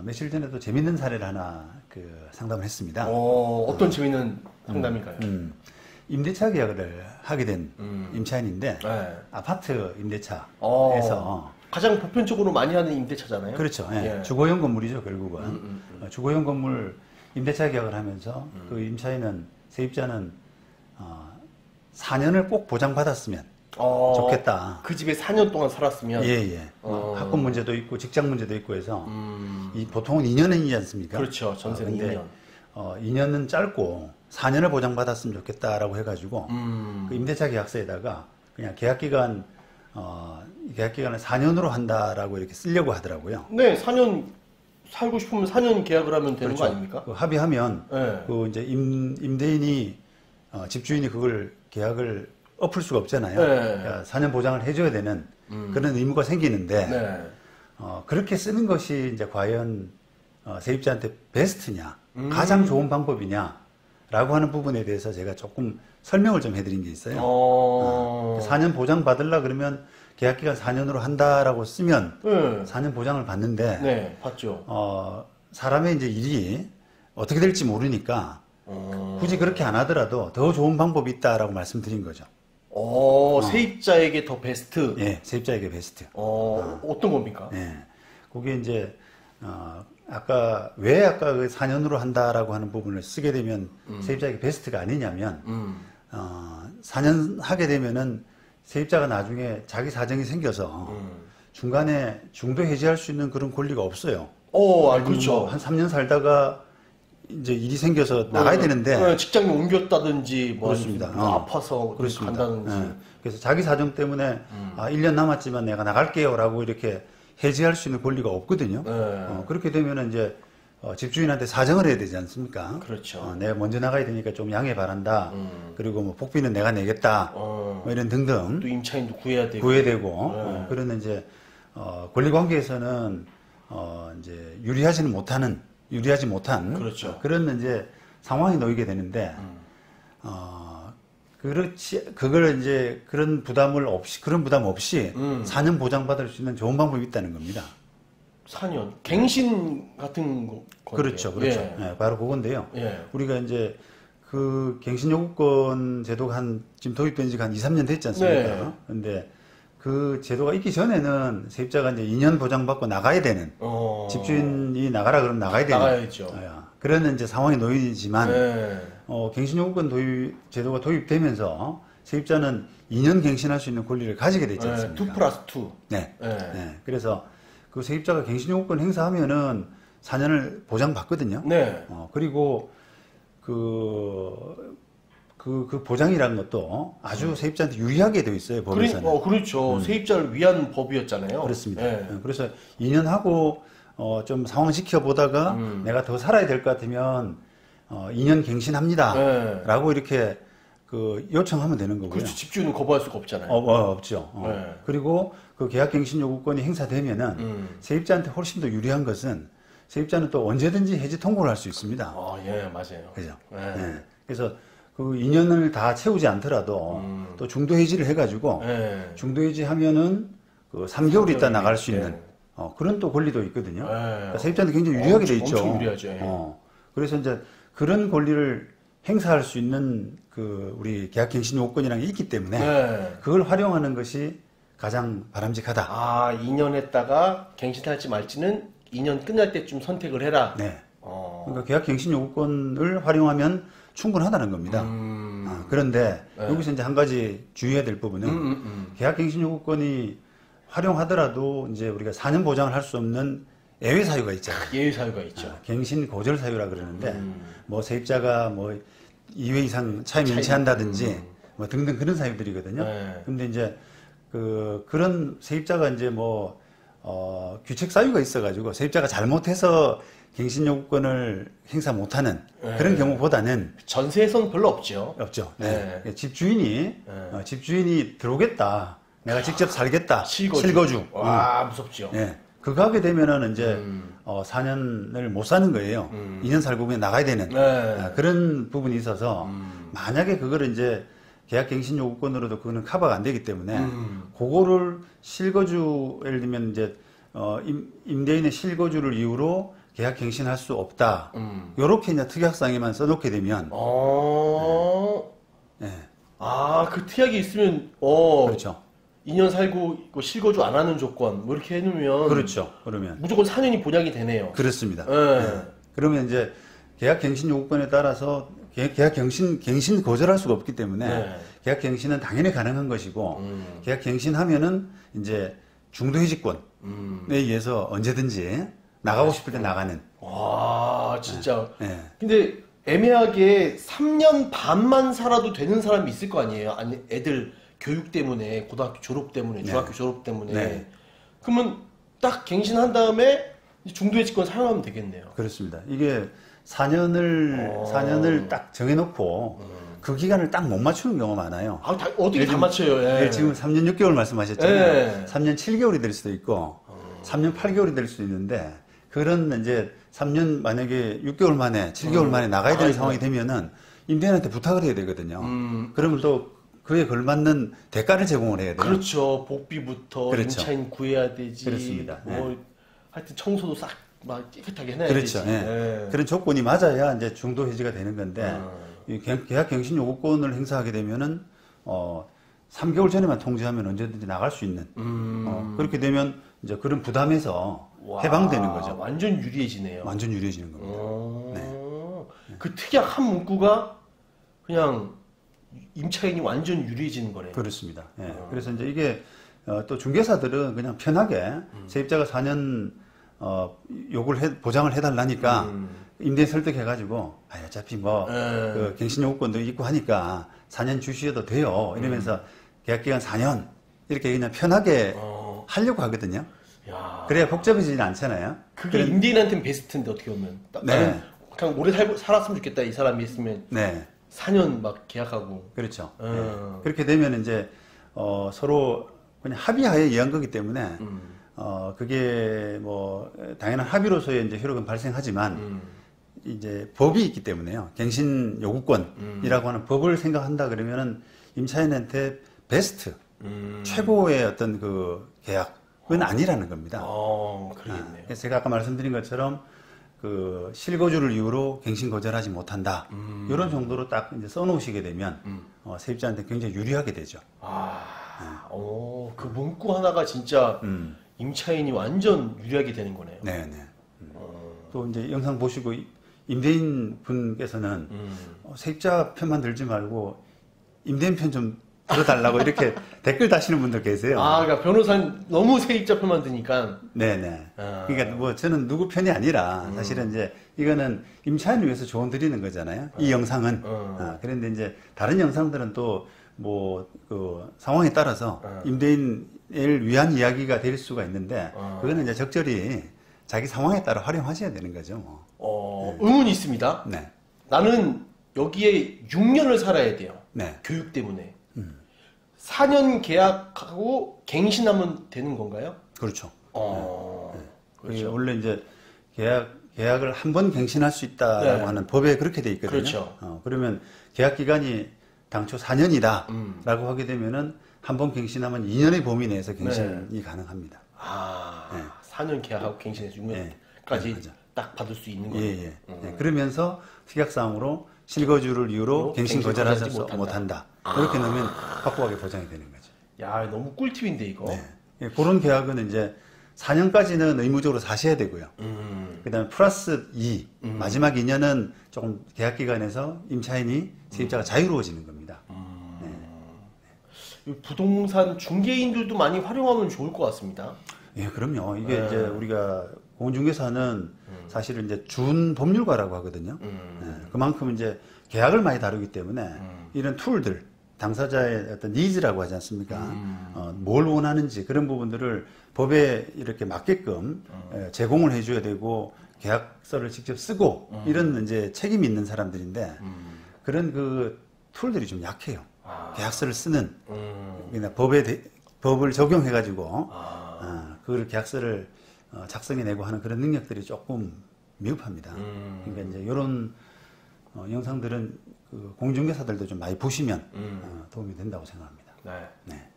며칠 전에도 재밌는 사례를 하나 상담을 했습니다. 어떤 재밌는 상담인가요? 임대차 계약을 하게 된 임차인인데 네. 아파트 임대차에서 가장 보편적으로 많이 하는 임대차잖아요. 그렇죠. 예. 예. 주거용 건물이죠, 결국은. 주거용 건물 임대차 계약을 하면서 그 임차인은 세입자는 4년을 꼭 보장받았으면 좋겠다. 그 집에 4년 동안 살았으면. 예. 학군 문제도 있고 직장 문제도 있고 해서 보통은 2년이지 않습니까? 그렇죠. 전세는 2년. 2년은 짧고 4년을 보장받았으면 좋겠다라고 해가지고 그 임대차 계약서에다가 그냥 계약기간을 4년으로 한다라고 이렇게 쓰려고 하더라고요. 네, 4년 살고 싶으면 4년 계약을 하면 되는 그렇죠. 거 아닙니까? 합의하면 네. 이제 임대인이 집주인이 그걸 계약을 엎을 수가 없잖아요. 네. 그러니까 4년 보장을 해줘야 되는 그런 의무가 생기는데 네. 그렇게 쓰는 것이 이제 과연 세입자한테 베스트냐, 가장 좋은 방법이냐라고 하는 부분에 대해서 제가 조금 설명을 좀 해드린 게 있어요. 4년 보장 받으려 그러면 계약기간 4년으로 한다라고 쓰면 4년 보장을 받는데 네, 봤죠. 사람의 이제 일이 어떻게 될지 모르니까 굳이 그렇게 안 하더라도 더 좋은 방법이 있다라고 말씀드린 거죠. 세입자에게 더 베스트. 예, 세입자에게 베스트. 어떤 겁니까? 예, 그게 이제 아까 왜 그 4년으로 한다라고 하는 부분을 쓰게 되면 세입자에게 베스트가 아니냐면 4년 하게 되면은 세입자가 나중에 자기 사정이 생겨서 중간에 중도 해지할 수 있는 그런 권리가 없어요. 그렇죠. 한 3년 살다가 이제 일이 생겨서 나가야 되는데 직장을 옮겼다든지 그렇습니다. 아파서 그렇습니다. 간다든지. 그래서 자기 사정 때문에 1년 남았지만 내가 나갈게요라고 이렇게 해지할 수 있는 권리가 없거든요. 그렇게 되면 이제 집주인한테 사정을 해야 되지 않습니까? 그렇죠. 내가 먼저 나가야 되니까 좀 양해 바란다. 그리고 뭐 복비는 내가 내겠다. 뭐 이런 등등. 또 임차인도 구해야 되고. 그런 이제 권리관계에서는 이제 유리하지 못한 그렇죠. 그런 이제 상황이 놓이게 되는데 그걸 이제 그런 부담 없이 4년 보장받을 수 있는 좋은 방법이 있다는 겁니다. 4년 갱신 같은 거. 그렇죠. 예, 바로 그건데요. 예. 우리가 이제 그 갱신 요구권 제도가 지금 도입된 지가 한 2, 3년 됐지 않습니까? 근데 그 제도가 있기 전에는 세입자가 이제 2년 보장받고 나가야 되는 집주인이 나가라 그러면 나가야 되는 나가야죠. 그런 이제 상황이 놓이지만 갱신요구권 제도가 도입되면서 세입자는 2년 갱신할 수 있는 권리를 가지게 되지 않습니까? 2+2. 네. 그래서 그 세입자가 갱신요구권 행사하면은 4년을 보장받거든요. 네. 그리고 그 보장이라는 것도 아주 세입자한테 유리하게 되어 있어요, 법에서는. 그렇죠. 세입자를 위한 법이었잖아요. 그렇습니다. 그래서 2년 하고 좀 상황 지켜보다가 내가 더 살아야 될 것 같으면 2년 갱신합니다. 라고 이렇게 요청하면 되는 거고요. 그렇죠. 집주인은 거부할 수가 없잖아요. 없죠. 그리고 그 계약 갱신 요구권이 행사되면은 세입자한테 훨씬 더 유리한 것은 세입자는 또 언제든지 해지 통보를 할 수 있습니다. 예, 맞아요. 그죠. 그래서 그 2년을 다 채우지 않더라도 또 중도 해지를 해가지고 중도 해지하면은 그 3개월 있다 나갈 수 있는 그런 또 권리도 있거든요. 그러니까 세입자한테 굉장히 유리하게 돼 있죠. 엄청 유리하죠. 그래서 이제 그런 권리를 행사할 수 있는 우리 계약갱신 요건이라는 게 있기 때문에 그걸 활용하는 것이 가장 바람직하다. 2년 했다가 갱신할지 말지는 2년 끝날 때쯤 선택을 해라. 네. 그러니까 계약갱신 요건을 활용하면 충분하다는 겁니다. 그런데 여기서 이제 한 가지 주의해야 될 부분은 계약갱신 요구권이 활용하더라도 이제 우리가 4년 보장을 할 수 없는 예외 사유가 있잖아요. 예외 사유가 있죠. 갱신 고절 사유라 그러는데 뭐 세입자가 뭐 2회 이상 차임 연체한다든지 뭐 등등 그런 사유들이거든요. 근데 이제 그런 세입자가 이제 뭐 규책 사유가 있어가지고 세입자가 잘못해서 갱신 요구권을 행사 못하는 그런 경우보다는 전세에서는 별로 없죠. 없죠. 집주인이 들어오겠다. 내가 직접 살겠다. 실거주. 무섭죠. 그거 하게 되면은 이제 4년을 못 사는 거예요. 2년 살고 그냥 나가야 되는 그런 부분이 있어서 만약에 그거를 이제 계약갱신 요구권으로도 그거는 커버가 안 되기 때문에 그거를 실거주 예를 들면 이제 임대인의 실거주를 이유로 계약 갱신할 수 없다. 요렇게 이제 특약상에만 써놓게 되면 네. 그 특약이 있으면 그렇죠. 2년 살고 실거주 안 하는 조건 뭐 이렇게 해놓으면 그렇죠. 그러면 무조건 4년이 본약이 되네요. 그렇습니다. 네. 네. 그러면 이제 계약 갱신 요구권에 따라서 계약 갱신 거절할 수가 없기 때문에 네. 계약 갱신은 당연히 가능한 것이고 계약 갱신하면은 이제 중도 해지권에 의해서 언제든지 나가고 싶을 때 나가는. 와 진짜. 네. 근데 애매하게 3년 반만 살아도 되는 사람이 있을 거 아니에요. 아니 애들 교육 때문에 고등학교 졸업 때문에 중학교 졸업 때문에. 네. 그러면 딱 갱신한 다음에 중도 해지권 사용하면 되겠네요. 그렇습니다. 이게 4년을 딱 정해놓고 그 기간을 딱 못 맞추는 경우가 많아요. 어떻게 다 맞춰요? 예. 지금 3년 6개월 말씀하셨잖아요. 예. 3년 7개월이 될 수도 있고 3년 8개월이 될 수도 있는데 그런 이제 3년 만약에 6개월 만에 7개월 만에 나가야 되는 상황이 되면은 임대인한테 부탁을 해야 되거든요. 그러면 또 그에 걸맞는 대가를 제공을 해야 돼요. 그렇죠. 복비부터 그렇죠. 임차인 구해야 되지. 그렇습니다. 뭐 하여튼 청소도 싹 막 깨끗하게 해놔야 그렇죠. 되지. 예. 그런 조건이 맞아야 이제 중도 해지가 되는 건데 이 계약 갱신 요구권을 행사하게 되면은 3개월 전에만 통지하면 언제든지 나갈 수 있는 그렇게 되면 이제 그런 부담에서 해방되는 거죠. 완전 유리해지네요. 완전 유리해지는 겁니다. 네. 그 특약 한 문구가 그냥 임차인이 완전 유리해지는 거네요. 그렇습니다. 예. 그래서 이제 이게 또 중개사들은 그냥 편하게 세입자가 4년 보장을 해달라니까 임대인 설득해가지고 어차피 뭐 그 갱신 요구권도 있고 하니까 4년 주시어도 돼요. 이러면서 계약기간 4년 이렇게 그냥 편하게 하려고 하거든요. 야. 그래야 복잡해지진 않잖아요. 그게 임대인한테는 베스트인데 어떻게 보면 나는 그냥 오래 살았으면 좋겠다 이 사람이 있으면 네. 4년 막 계약하고 그렇죠. 네. 그렇게 되면 이제 서로 그냥 합의하에 의한 거기 때문에 그게 뭐 당연한 합의로서의 이제 효력은 발생하지만 이제 법이 있기 때문에요. 갱신 요구권이라고 하는 법을 생각한다 그러면은 임차인한테 베스트 최고의 어떤 그 계약은 아니라는 겁니다. 그러겠네요. 그래서 제가 아까 말씀드린 것처럼 그 실거주를 이유로 갱신 거절하지 못한다. 이런 정도로 딱 이제 써놓으시게 되면 세입자한테 굉장히 유리하게 되죠. 그 문구 하나가 진짜 임차인이 완전 유리하게 되는 거네요. 네. 또 이제 영상 보시고 임대인 분께서는 세입자 편만 들지 말고 임대인 편 좀 들어달라고 이렇게 댓글 다시는 분들 계세요. 그러니까 변호사는 너무 세입자 편만 드니까. 네네. 그러니까 뭐 저는 누구 편이 아니라 사실은 이제 이거는 임차인을 위해서 조언 드리는 거잖아요. 이 영상은. 그런데 이제 다른 영상들은 또 뭐 그 상황에 따라서 임대인을 위한 이야기가 될 수가 있는데 그거는 이제 적절히 자기 상황에 따라 활용하셔야 되는 거죠. 뭐. 의문이 있습니다. 네. 나는 여기에 6년을 살아야 돼요. 네. 교육 때문에. 4년 계약하고 갱신하면 되는 건가요? 그렇죠. 그렇죠. 원래 이제 계약을 한 번 갱신할 수 있다라고 하는 법에 그렇게 돼 있거든요. 그렇죠. 그러면 계약 기간이 당초 4년이다라고 하게 되면은 한 번 갱신하면 2년의 범위 내에서 갱신이 가능합니다. 4년 계약하고 갱신해서 6년까지 딱 받을 수 있는 거예요. 그러면서 특약사항으로 실거주를 이유로 갱신 거절하지 못한다. 이렇게 넣으면 확고하게 보장이 되는 거죠. 야, 너무 꿀팁인데 이거. 네. 그런 계약은 이제 4년까지는 의무적으로 사셔야 되고요. 그다음에 플러스 2 마지막 2년은 조금 계약 기간에서 임차인이 세입자가 자유로워지는 겁니다. 부동산 중개인들도 많이 활용하면 좋을 것 같습니다. 예, 그럼요. 이게 이제 우리가 공인중개사는 사실은 이제 준법률가라고 하거든요. 그만큼 이제 계약을 많이 다루기 때문에 이런 툴들, 당사자의 어떤 니즈라고 하지 않습니까? 뭘 원하는지 그런 부분들을 법에 이렇게 맞게끔 제공을 해줘야 되고 계약서를 직접 쓰고 이런 이제 책임이 있는 사람들인데 그런 그 툴들이 좀 약해요. 계약서를 쓰는 그냥 법을 적용해가지고 그걸 계약서를 작성해내고 하는 그런 능력들이 조금 미흡합니다. 그러니까 이제 이런 영상들은 그 공중개사들도 좀 많이 보시면 도움이 된다고 생각합니다. 네.